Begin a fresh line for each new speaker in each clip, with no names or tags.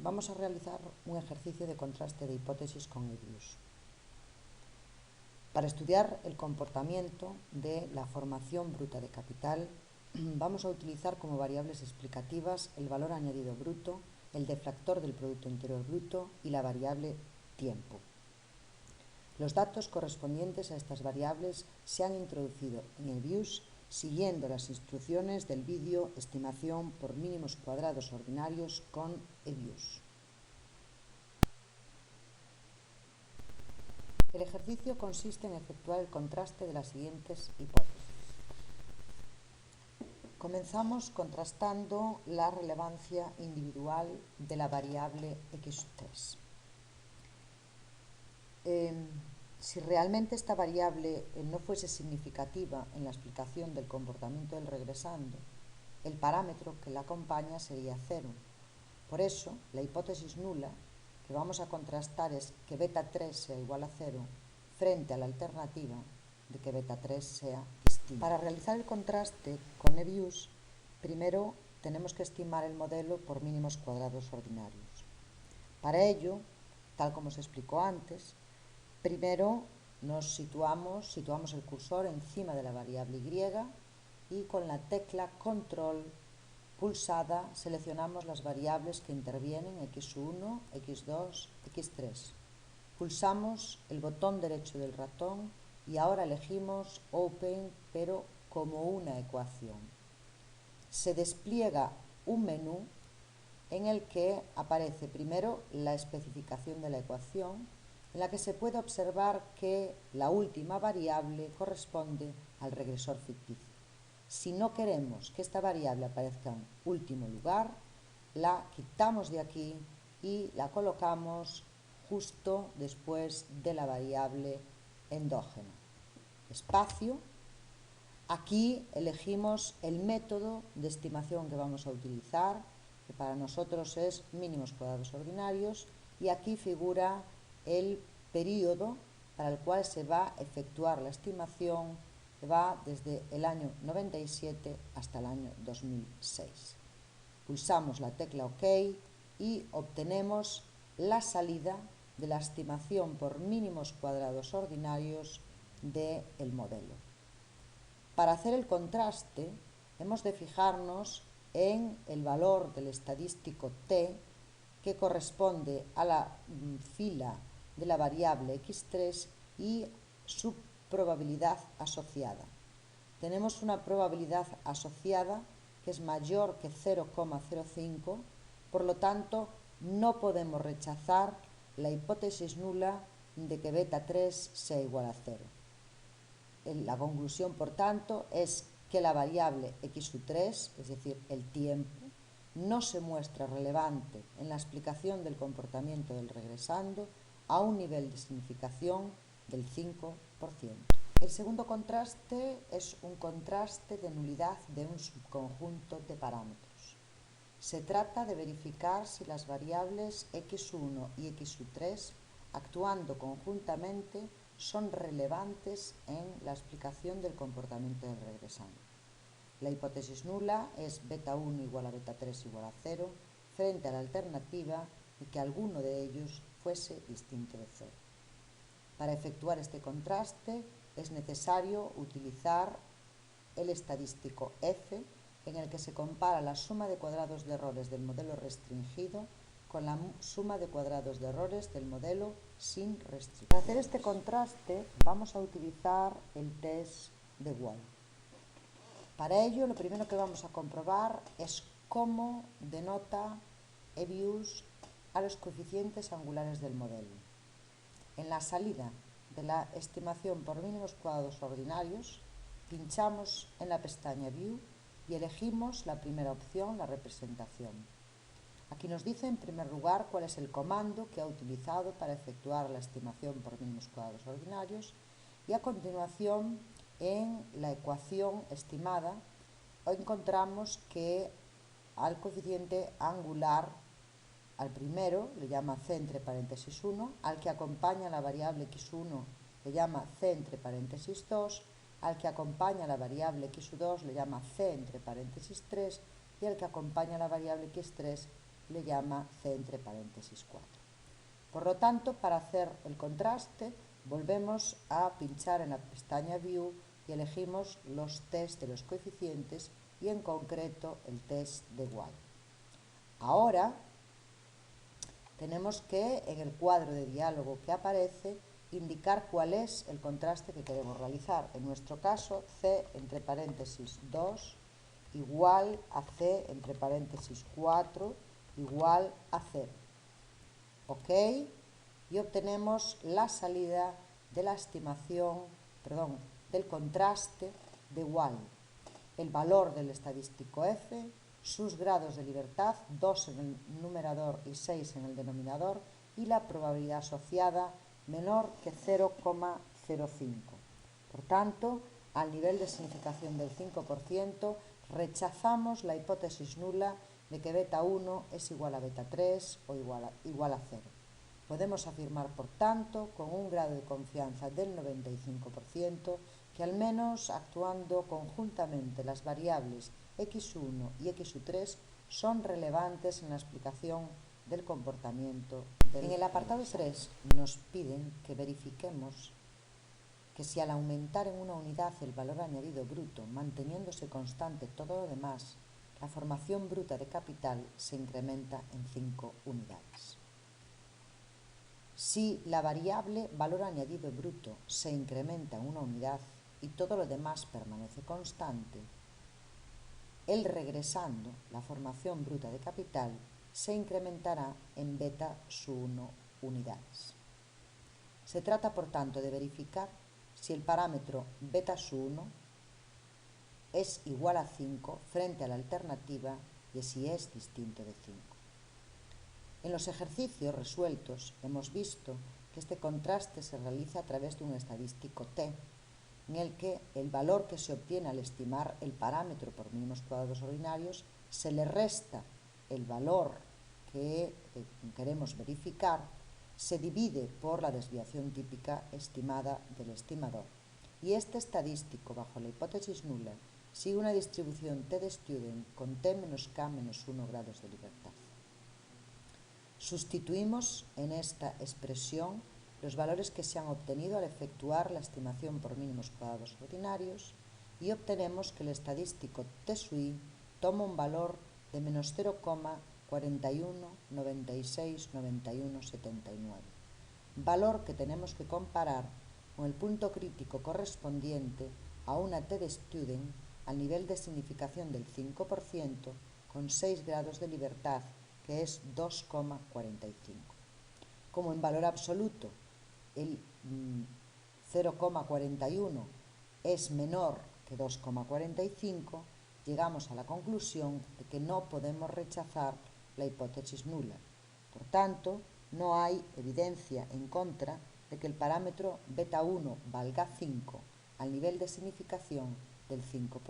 Vamos a realizar un ejercicio de contraste de hipótesis con Hebbius. Para estudiar el comportamiento de la formación bruta de capital, vamos a utilizar como variables explicativas el valor añadido bruto, el deflactor del Producto Interior Bruto y la variable tiempo. Los datos correspondientes a estas variables se han introducido en Hebbius siguiendo las instrucciones del vídeo Estimación por mínimos cuadrados ordinarios con Hebbius. El ejercicio consiste en efectuar el contraste de las siguientes hipótesis. Comenzamos contrastando la relevancia individual de la variable x3. Si realmente esta variable no fuese significativa en la explicación del comportamiento del regresando, el parámetro que la acompaña sería 0. Por eso, la hipótesis nula que vamos a contrastar es que beta 3 sea igual a 0 frente a la alternativa de que beta 3 sea distinta. Para realizar el contraste con Hebbius, primero tenemos que estimar el modelo por mínimos cuadrados ordinarios. Para ello, tal como se explicó antes, primero nos situamos el cursor encima de la variable y con la tecla control pulsada seleccionamos las variables que intervienen x1, x2, x3. Pulsamos el botón derecho del ratón y ahora elegimos Open, pero como una ecuación. Se despliega un menú en el que aparece primero la especificación de la ecuación, en la que se puede observar que la última variable corresponde al regresor ficticio. Si no queremos que esta variable aparezca en último lugar, la quitamos de aquí y la colocamos justo después de la variable endógena. Espacio. Aquí elegimos el método de estimación que vamos a utilizar, que para nosotros es mínimos cuadrados ordinarios, y aquí figura el periodo para el cual se va a efectuar la estimación, que va desde el año 97 hasta el año 2006. Pulsamos la tecla OK y obtenemos la salida de la estimación por mínimos cuadrados ordinarios del modelo. Para hacer el contraste, hemos de fijarnos en el valor del estadístico t, que corresponde a la fila de la variable x3 y su probabilidad asociada. Tenemos una probabilidad asociada que es mayor que 0,05, por lo tanto no podemos rechazar la hipótesis nula de que beta 3 sea igual a 0. La conclusión, por tanto, es que la variable x3, es decir, el tiempo, no se muestra relevante en la explicación del comportamiento del regresando a un nivel de significación del 5%. El segundo contraste es un contraste de nulidad de un subconjunto de parámetros. Se trata de verificar si las variables x1 y x3, actuando conjuntamente, son relevantes en la explicación del comportamiento del regresando. La hipótesis nula es beta 1 igual a beta 3 igual a 0 frente a la alternativa de que alguno de ellos fuese distinto de 0. Para efectuar este contraste es necesario utilizar el estadístico F, en el que se compara la suma de cuadrados de errores del modelo restringido con la suma de cuadrados de errores del modelo sin restricción. Para hacer este contraste vamos a utilizar el test de Wall. Para ello, lo primero que vamos a comprobar es cómo denota Hebbius a los coeficientes angulares del modelo. En la salida de la estimación por mínimos cuadrados ordinarios, pinchamos en la pestaña View y elegimos la primera opción, la representación. Aquí nos dice en primer lugar cuál es el comando que ha utilizado para efectuar la estimación por mínimos cuadrados ordinarios y a continuación en la ecuación estimada encontramos que al coeficiente angular, al primero le llama c entre paréntesis 1, al que acompaña la variable x1 le llama c entre paréntesis 2, al que acompaña la variable x2 le llama c entre paréntesis 3 y al que acompaña la variable x3 le llama C entre paréntesis 4. Por lo tanto, para hacer el contraste, volvemos a pinchar en la pestaña View y elegimos los test de los coeficientes y en concreto el test de Y. Ahora tenemos que, en el cuadro de diálogo que aparece, indicar cuál es el contraste que queremos realizar. En nuestro caso, C entre paréntesis 2 igual a C entre paréntesis 4 igual a 0. ¿Ok? Y obtenemos la salida de la estimación, del contraste de Y. El valor del estadístico F, sus grados de libertad, 2 en el numerador y 6 en el denominador, y la probabilidad asociada menor que 0,05. Por tanto, al nivel de significación del 5%, rechazamos la hipótesis nula de que beta 1 es igual a beta 3 o igual a 0. Podemos afirmar, por tanto, con un grado de confianza del 95%, que al menos actuando conjuntamente las variables x1 y x3 son relevantes en la explicación del comportamiento del. En el apartado 3 nos piden que verifiquemos que si al aumentar en una unidad el valor añadido bruto, manteniéndose constante todo lo demás, la formación bruta de capital se incrementa en 5 unidades. Si la variable valor añadido bruto se incrementa en una unidad y todo lo demás permanece constante, el regresando, la formación bruta de capital, se incrementará en beta su 1 unidades. Se trata, por tanto, de verificar si el parámetro beta su 1 es igual a 5 frente a la alternativa de si es distinto de 5. En los ejercicios resueltos hemos visto que este contraste se realiza a través de un estadístico T, en el que el valor que se obtiene al estimar el parámetro por mínimos cuadrados ordinarios se le resta el valor que queremos verificar, se divide por la desviación típica estimada del estimador. Y este estadístico, bajo la hipótesis nula, sigue una distribución T de Student con T menos K menos 1 grados de libertad. Sustituimos en esta expresión los valores que se han obtenido al efectuar la estimación por mínimos cuadrados ordinarios y obtenemos que el estadístico T sub I toma un valor de menos 0,41969179, valor que tenemos que comparar con el punto crítico correspondiente a una T de Student al nivel de significación del 5% con 6 grados de libertad, que es 2,45. Como en valor absoluto el 0,41 es menor que 2,45, llegamos a la conclusión de que no podemos rechazar la hipótesis nula. Por tanto, no hay evidencia en contra de que el parámetro beta 1 valga 5 al nivel de significación del 5%.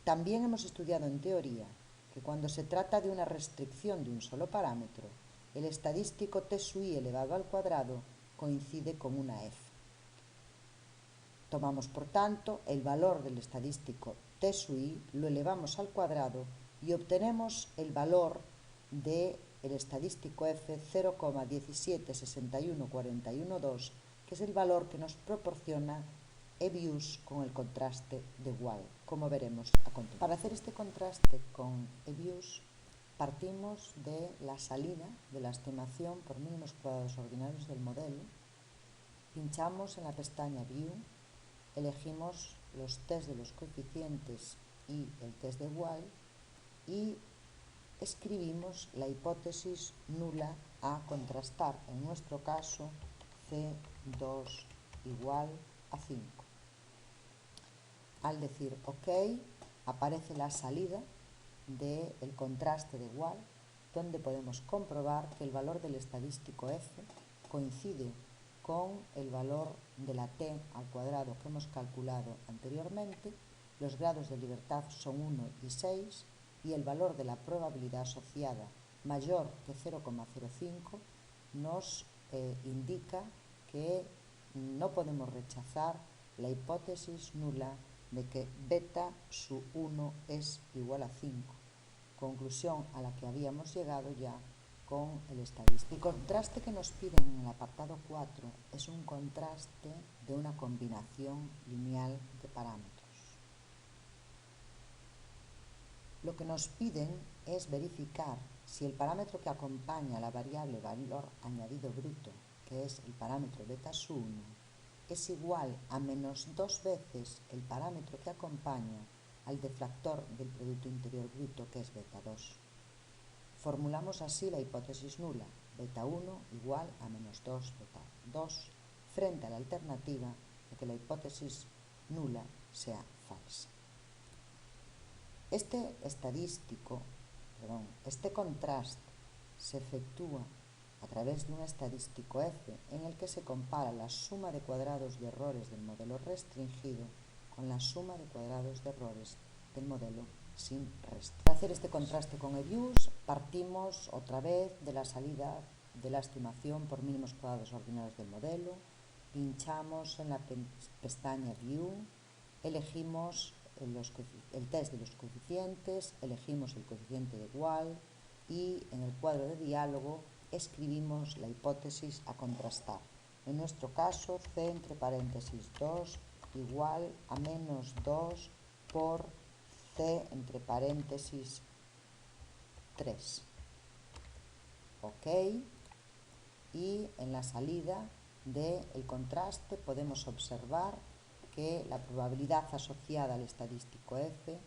También hemos estudiado en teoría que cuando se trata de una restricción de un solo parámetro, el estadístico T sub I elevado al cuadrado coincide con una F. Tomamos, por tanto, el valor del estadístico T sub I, lo elevamos al cuadrado y obtenemos el valor del estadístico F 0,1761412, que es el valor que nos proporciona EBIUS con el contraste de Y, como veremos a continuación. Para hacer este contraste con EBIUS, partimos de la salida de la estimación por mínimos cuadrados ordinarios del modelo, pinchamos en la pestaña View, elegimos los test de los coeficientes y el test de Y y escribimos la hipótesis nula a contrastar, en nuestro caso C2 igual a 5. Al decir OK, aparece la salida del contraste de Y, donde podemos comprobar que el valor del estadístico F coincide con el valor de la T al cuadrado que hemos calculado anteriormente, los grados de libertad son 1 y 6, y el valor de la probabilidad asociada mayor que 0,05 nos indica que no podemos rechazar la hipótesis nula de que beta sub 1 es igual a 5, conclusión a la que habíamos llegado ya con el estadístico. El contraste que nos piden en el apartado 4 es un contraste de una combinación lineal de parámetros. Lo que nos piden es verificar si el parámetro que acompaña a la variable valor añadido bruto, que es el parámetro beta-1, es igual a menos 2 veces el parámetro que acompaña al deflactor del Producto Interior Bruto, que es beta-2. Formulamos así la hipótesis nula, beta-1 igual a menos 2 beta-2, frente a la alternativa de que la hipótesis nula sea falsa. Este contraste se efectúa a través de un estadístico F en el que se compara la suma de cuadrados de errores del modelo restringido con la suma de cuadrados de errores del modelo sin restringir. Para hacer este contraste con EViews partimos otra vez de la salida de la estimación por mínimos cuadrados ordinarios del modelo, pinchamos en la pestaña View, elegimos el test de los coeficientes, elegimos el coeficiente de igual y en el cuadro de diálogo escribimos la hipótesis a contrastar. En nuestro caso, C entre paréntesis 2 igual a menos 2 por C entre paréntesis 3. OK. Y en la salida del contraste podemos observar que la probabilidad asociada al estadístico F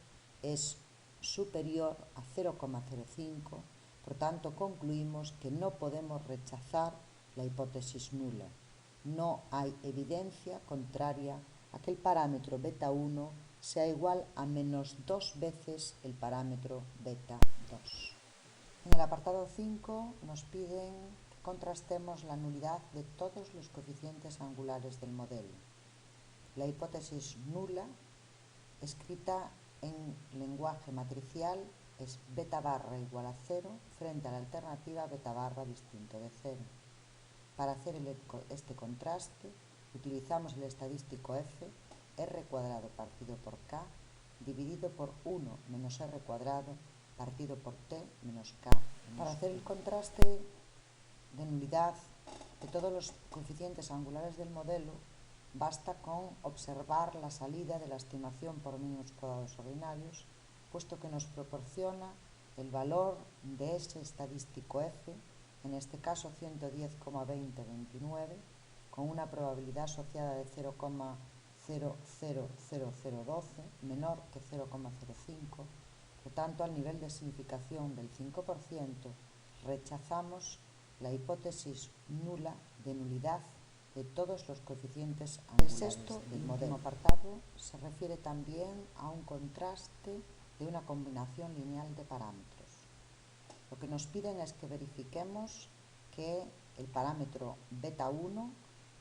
es superior a 0,05, por tanto concluimos que no podemos rechazar la hipótesis nula. No hay evidencia contraria a que el parámetro beta-1 sea igual a menos 2 veces el parámetro beta-2. En el apartado 5 nos piden que contrastemos la nulidad de todos los coeficientes angulares del modelo. La hipótesis nula, escrita en lenguaje matricial, es beta barra igual a 0 frente a la alternativa beta barra distinto de 0. Para hacer este contraste utilizamos el estadístico F, r cuadrado partido por k, dividido por 1 menos r cuadrado partido por t menos k. Para hacer el contraste de nulidad de todos los coeficientes angulares del modelo, basta con observar la salida de la estimación por mínimos cuadrados ordinarios, puesto que nos proporciona el valor de ese estadístico F, en este caso 110,2029, con una probabilidad asociada de 0,000012 menor que 0,05. Por tanto, al nivel de significación del 5%, rechazamos la hipótesis nula de nulidad de todos los coeficientes angulares. El sexto y último apartado se refiere también a un contraste de una combinación lineal de parámetros. Lo que nos piden es que verifiquemos que el parámetro beta-1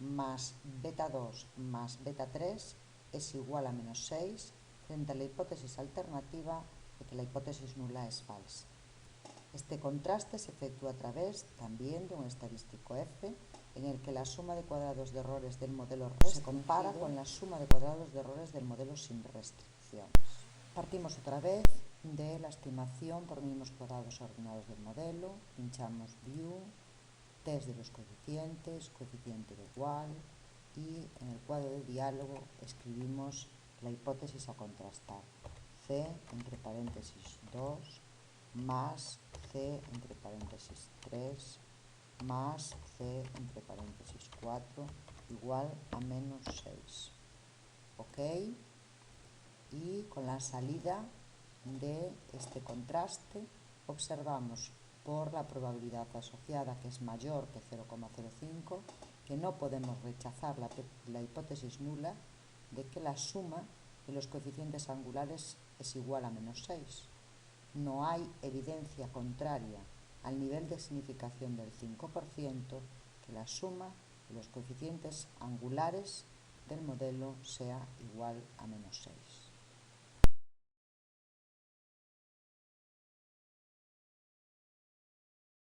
más beta-2 más beta-3 es igual a menos 6 frente a la hipótesis alternativa de que la hipótesis nula es falsa. Este contraste se efectúa a través también de un estadístico F en el que la suma de cuadrados de errores del modelo restringido se compara con la suma de cuadrados de errores del modelo sin restricciones. Partimos otra vez de la estimación por mínimos cuadrados ordinarios del modelo, pinchamos View, test de los coeficientes, coeficiente de igual y en el cuadro de diálogo escribimos la hipótesis a contrastar. C entre paréntesis 2 más C entre paréntesis 3 más C entre paréntesis 4 igual a menos 6. OK. Y con la salida de este contraste observamos por la probabilidad asociada, que es mayor que 0,05, que no podemos rechazar la hipótesis nula de que la suma de los coeficientes angulares es igual a menos 6. No hay evidencia contraria al nivel de significación del 5% que la suma de los coeficientes angulares del modelo sea igual a menos 6.